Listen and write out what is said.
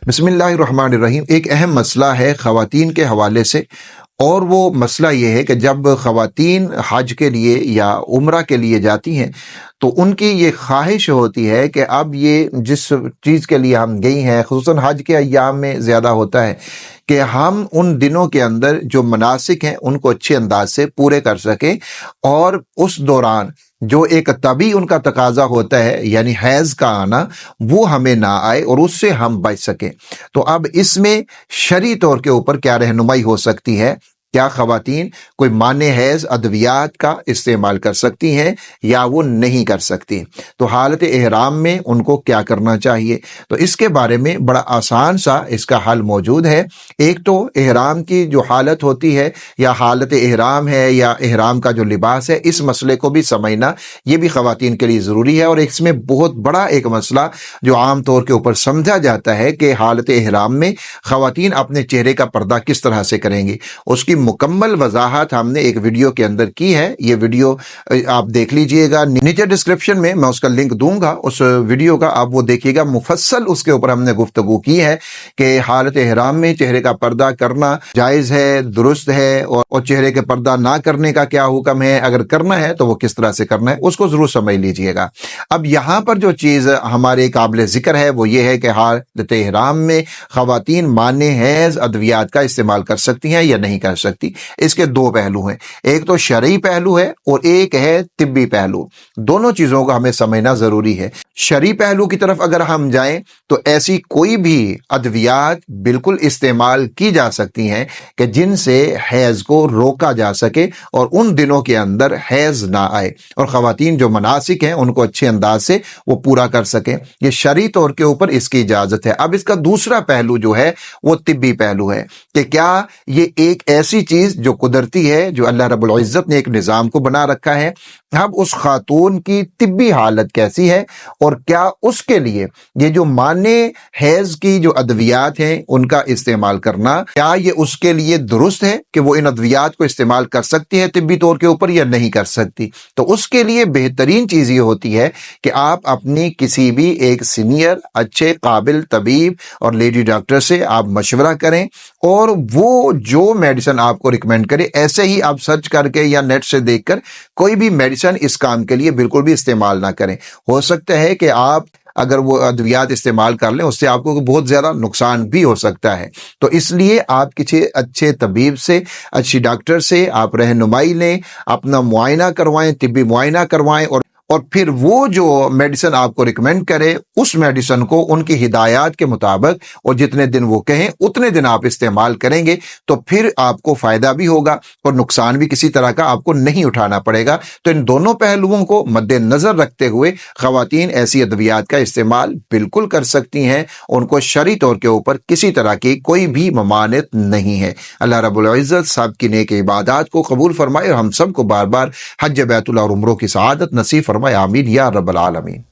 बिस्मिल्लाहिर्रहमानिर्रहीम। एक अहम मसला है ख़वातीन के हवाले से, और वो मसला ये है कि जब ख़वातीन हज के लिए या उम्रा के लिए जाती हैं तो उनकी ये ख्वाहिश होती है कि अब ये जिस चीज़ के लिए हम गई हैं, खुसूसन हज के अय्याम में ज़्यादा होता है कि हम उन दिनों के अंदर जो मनासिक हैं उनको अच्छे अंदाज से पूरे कर सकें, और उस दौरान जो एक तभी उनका तकाजा होता है यानी हैज़ का आना, वो हमें ना आए और उससे हम बच सकें। तो अब इसमें शरई तौर के ऊपर क्या रहनुमाई हो सकती है? क्या ख़वातीन कोई माने हैज़ अद्वियात का इस्तेमाल कर सकती हैं या वो नहीं कर सकती? तो हालत एहराम में उनको क्या करना चाहिए? तो इसके बारे में बड़ा आसान सा इसका हल मौजूद है। एक तो एहराम की जो हालत होती है या हालत एहराम है या एहराम का जो लिबास है, इस मसले को भी समझना ये भी ख़वातीन के लिए ज़रूरी है। और इसमें बहुत बड़ा एक मसला जो आम तौर के ऊपर समझा जाता है कि हालत एहराम में ख़वातीन अपने चेहरे का पर्दा किस तरह से करेंगी, उसकी मुकम्मल वजाहत हमने एक वीडियो के अंदर की है। ये वीडियो आप देख लीजिएगा, नीचे डिस्क्रिप्शन में मैं उसका लिंक दूंगा, उस वीडियो का आप वो देखिएगा। मुफस्सल उसके ऊपर हमने गुफ्तगू की है कि हालत एहराम में चेहरे का पर्दा करना जायज़ है, दुरुस्त है, और चेहरे के पर्दा ना करने का क्या हुक्म है, अगर करना है तो वो किस तरह से करना है, उसको ज़रूर समझ लीजिएगा। अब यहाँ पर जो चीज़ हमारे काबिल ज़िक्र है वो ये है कि हालत एहराम में ख़वातीन माने हैज़ अद्वियात का इस्तेमाल कर सकती हैं या नहीं कर सकती। इसके दो पहलू हैं, एक तो शरई पहलू है और एक है तिब्बी पहलू। दोनों चीजों का हमें समझना जरूरी है। शरई पहलू की तरफ अगर हम जाएं तो ऐसी कोई भी अद्वियात बिल्कुल इस्तेमाल की जा सकती हैं कि जिनसे हैज को रोका जा सके और उन दिनों के अंदर हैज ना आए, और ख़वातीन जो मनासिक हैं उनको अच्छे अंदाज से वो पूरा कर सकें। ये शरई तौर के ऊपर इसकी इजाजत है। अब इसका दूसरा पहलू जो है वो तिब्बी पहलू है कि क्या ये एक ऐसी चीज जो कुदरती है, जो अल्लाह रब्बुल इज्जत ने एक निज़ाम को बना रखा है, अब उस खातून की तिब्बी हालत कैसी है, और क्या उसके लिए ये जो माने हैज की जो अद्वियात हैं उनका इस्तेमाल करना, क्या ये उसके लिए दुरुस्त है कि वो इन अद्वियात को इस्तेमाल कर सकती है तिब्बी तौर के ऊपर या नहीं कर सकती? तो उसके लिए बेहतरीन चीज ये होती है कि आप अपनी किसी भी एक सीनियर अच्छे काबिल तबीब और लेडी डॉक्टर से आप मशवरा करें, और वो जो मेडिसिन आपको रिकमेंड करे, ऐसे ही आप सर्च करके या नेट से देखकर कोई भी मेडिसिन इस काम के लिए बिल्कुल भी इस्तेमाल ना करें। हो सकता है कि आप अगर वो अद्वियात इस्तेमाल कर लें उससे आपको बहुत ज़्यादा नुकसान भी हो सकता है। तो इसलिए आप किसी अच्छे तबीब से, अच्छी डॉक्टर से आप रहनुमाई लें, अपना मुआयना करवाएं, तिब्बी मुआयना करवाएं, और फिर वो जो मेडिसिन आपको रिकमेंड करे उस मेडिसिन को उनकी हिदायत के मुताबिक और जितने दिन वो कहें उतने दिन आप इस्तेमाल करेंगे, तो फिर आपको फायदा भी होगा और नुकसान भी किसी तरह का आपको नहीं उठाना पड़ेगा। तो इन दोनों पहलुओं को मद्देनजर रखते हुए ख़वातीन ऐसी अद्वियात का इस्तेमाल बिल्कुल कर सकती हैं, उनको शरई तौर के ऊपर किसी तरह की कोई भी ममानियत नहीं है। अल्लाह रब्बुल इज्जत सब की नेक इबादत को कबूल फरमाए और हम सबको बार बार हज बैतुल्लाह और उम्रों की सआदत नसीब फरमाए। आमीन या रब्बल आलमीन।